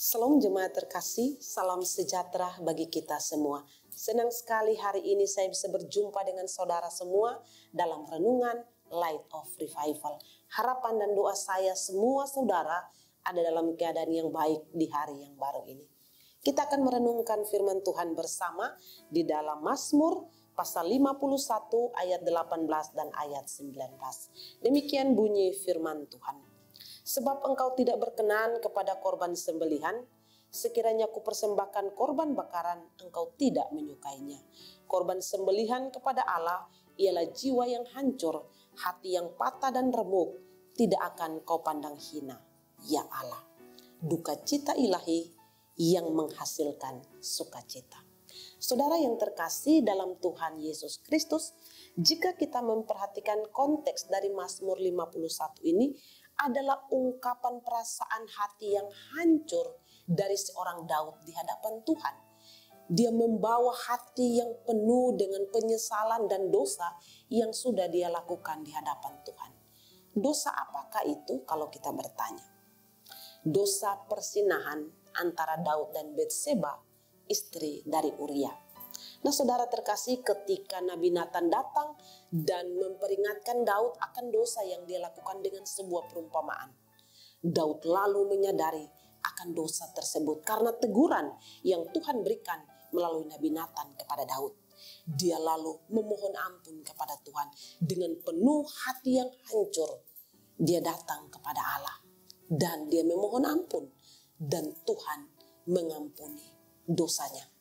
Salam jemaat terkasih, salam sejahtera bagi kita semua. Senang sekali hari ini saya bisa berjumpa dengan saudara semua dalam renungan Light of Revival. Harapan dan doa saya semua saudara ada dalam keadaan yang baik di hari yang baru ini. Kita akan merenungkan firman Tuhan bersama di dalam Mazmur pasal 51 ayat 18 dan ayat 19. Demikian bunyi firman Tuhan. Sebab engkau tidak berkenan kepada korban sembelihan, sekiranya kupersembahkan korban bakaran, engkau tidak menyukainya. Korban sembelihan kepada Allah ialah jiwa yang hancur, hati yang patah dan remuk, tidak akan kau pandang hina, ya Allah. Duka cita ilahi yang menghasilkan sukacita. Saudara yang terkasih dalam Tuhan Yesus Kristus, jika kita memperhatikan konteks dari Mazmur 51 ini, adalah ungkapan perasaan hati yang hancur dari seorang Daud di hadapan Tuhan. Dia membawa hati yang penuh dengan penyesalan dan dosa yang sudah dia lakukan di hadapan Tuhan. Dosa apakah itu kalau kita bertanya? Dosa persinahan antara Daud dan Betseba, istri dari Uria. Nah saudara terkasih, ketika Nabi Nathan datang dan memperingatkan Daud akan dosa yang dia lakukan dengan sebuah perumpamaan, Daud lalu menyadari akan dosa tersebut karena teguran yang Tuhan berikan melalui Nabi Nathan kepada Daud. Dia lalu memohon ampun kepada Tuhan dengan penuh hati yang hancur. Dia datang kepada Allah dan dia memohon ampun dan Tuhan mengampuni dosanya.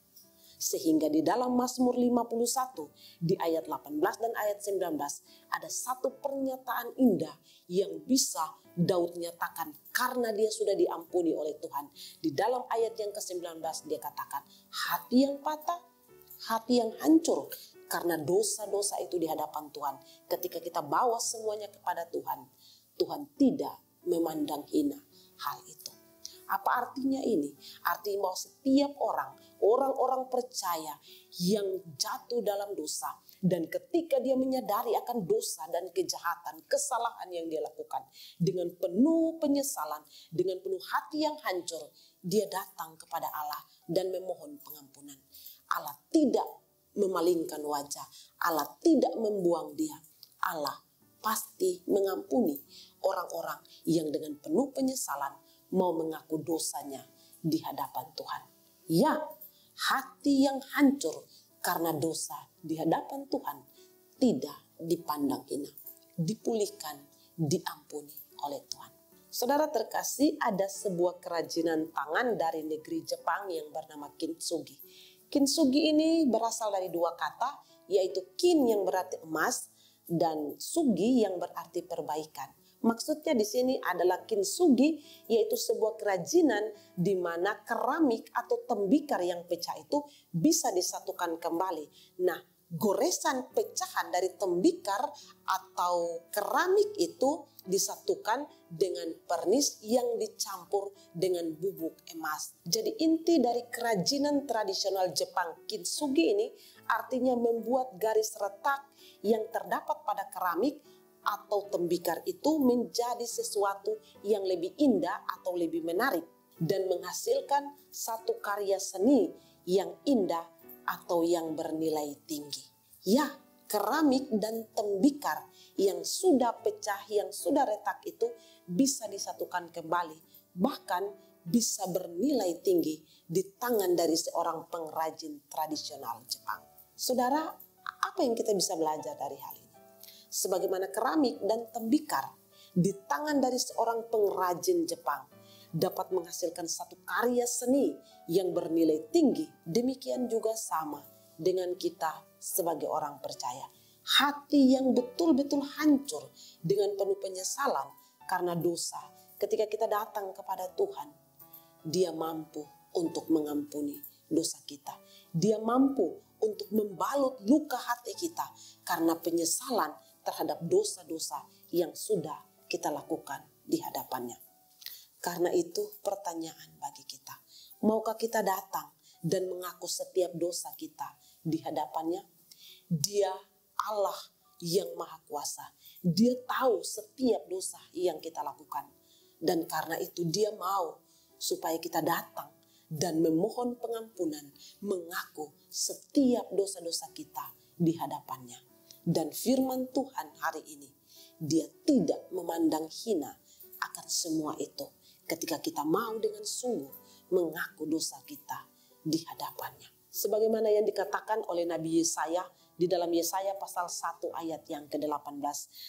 Sehingga di dalam Mazmur 51 di ayat 18 dan ayat 19 ada satu pernyataan indah yang bisa Daud nyatakan karena dia sudah diampuni oleh Tuhan. Di dalam ayat yang ke-19 dia katakan hati yang patah, hati yang hancur karena dosa-dosa itu di hadapan Tuhan. Ketika kita bawa semuanya kepada Tuhan, Tuhan tidak memandang hina hal itu. Apa artinya ini? Artinya bahwa setiap orang-orang percaya yang jatuh dalam dosa, dan ketika dia menyadari akan dosa dan kejahatan, kesalahan yang dia lakukan, dengan penuh penyesalan, dengan penuh hati yang hancur, dia datang kepada Allah dan memohon pengampunan. Allah tidak memalingkan wajah, Allah tidak membuang dia. Allah pasti mengampuni orang-orang yang dengan penuh penyesalan mau mengaku dosanya di hadapan Tuhan. Ya, hati yang hancur karena dosa di hadapan Tuhan tidak dipandang hina, dipulihkan, diampuni oleh Tuhan. Saudara terkasih, ada sebuah kerajinan tangan dari negeri Jepang yang bernama kintsugi. Kintsugi ini berasal dari dua kata, yaitu kin yang berarti emas dan sugi yang berarti perbaikan. Maksudnya di sini adalah kintsugi, yaitu sebuah kerajinan di mana keramik atau tembikar yang pecah itu bisa disatukan kembali. Nah, goresan pecahan dari tembikar atau keramik itu disatukan dengan pernis yang dicampur dengan bubuk emas. Jadi inti dari kerajinan tradisional Jepang kintsugi ini artinya membuat garis retak yang terdapat pada keramik atau tembikar itu menjadi sesuatu yang lebih indah atau lebih menarik dan menghasilkan satu karya seni yang indah atau yang bernilai tinggi. Ya, keramik dan tembikar yang sudah pecah, yang sudah retak itu bisa disatukan kembali, bahkan bisa bernilai tinggi di tangan dari seorang pengrajin tradisional Jepang. Saudara, apa yang kita bisa belajar dari hal ini? Sebagaimana keramik dan tembikar di tangan dari seorang pengrajin Jepang dapat menghasilkan satu karya seni yang bernilai tinggi, demikian juga sama dengan kita sebagai orang percaya. Hati yang betul-betul hancur dengan penuh penyesalan karena dosa, ketika kita datang kepada Tuhan, Dia mampu untuk mengampuni dosa kita. Dia mampu untuk membalut luka hati kita karena penyesalan terhadap dosa-dosa yang sudah kita lakukan di hadapannya. Karena itu pertanyaan bagi kita, maukah kita datang dan mengaku setiap dosa kita di hadapannya? Dia Allah yang Maha Kuasa. Dia tahu setiap dosa yang kita lakukan. Dan karena itu Dia mau supaya kita datang dan memohon pengampunan, mengaku setiap dosa-dosa kita di hadapannya. Dan firman Tuhan hari ini, Dia tidak memandang hina akan semua itu ketika kita mau dengan sungguh mengaku dosa kita di hadapannya. Sebagaimana yang dikatakan oleh Nabi Yesaya di dalam Yesaya pasal 1 ayat yang ke-18.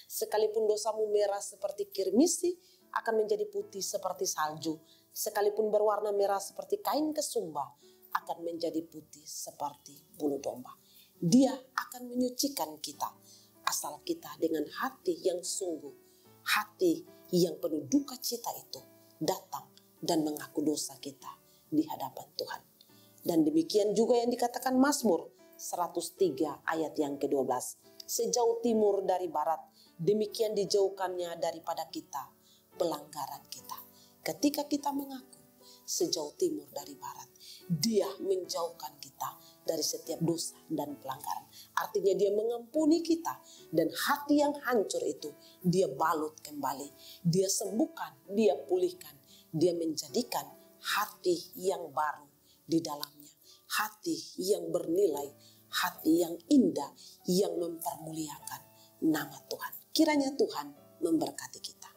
Sekalipun dosamu merah seperti kirmisi, akan menjadi putih seperti salju. Sekalipun berwarna merah seperti kain kesumba, akan menjadi putih seperti bulu domba. Dia akan menyucikan kita, asal kita dengan hati yang sungguh, hati yang penuh duka cita itu, datang dan mengaku dosa kita di hadapan Tuhan. Dan demikian juga yang dikatakan Mazmur 103 ayat yang ke-12. Sejauh timur dari barat, demikian dijauhkannya daripada kita pelanggaran kita. Ketika kita mengaku sejauh timur dari barat, Dia menjauhkan kita dari setiap dosa dan pelanggaran. Artinya Dia mengampuni kita, dan hati yang hancur itu Dia balut kembali. Dia sembuhkan, Dia pulihkan, Dia menjadikan hati yang baru di dalamnya. Hati yang bernilai, hati yang indah, yang mempermuliakan nama Tuhan. Kiranya Tuhan memberkati kita.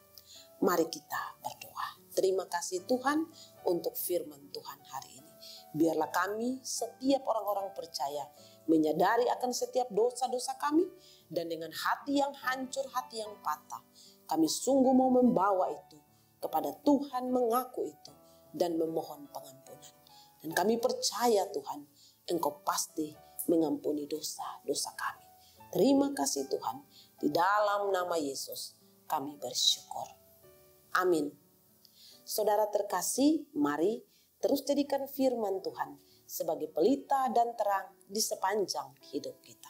Mari kita berdoa. Terima kasih Tuhan untuk firman Tuhan hari ini. Biarlah kami, setiap orang-orang percaya, menyadari akan setiap dosa-dosa kami, dan dengan hati yang hancur, hati yang patah, kami sungguh mau membawa itu kepada Tuhan, mengaku itu, dan memohon pengampunan. Dan kami percaya Tuhan, Engkau pasti mengampuni dosa-dosa kami. Terima kasih Tuhan, di dalam nama Yesus kami bersyukur. Amin. Saudara terkasih, mari terus jadikan firman Tuhan sebagai pelita dan terang di sepanjang hidup kita.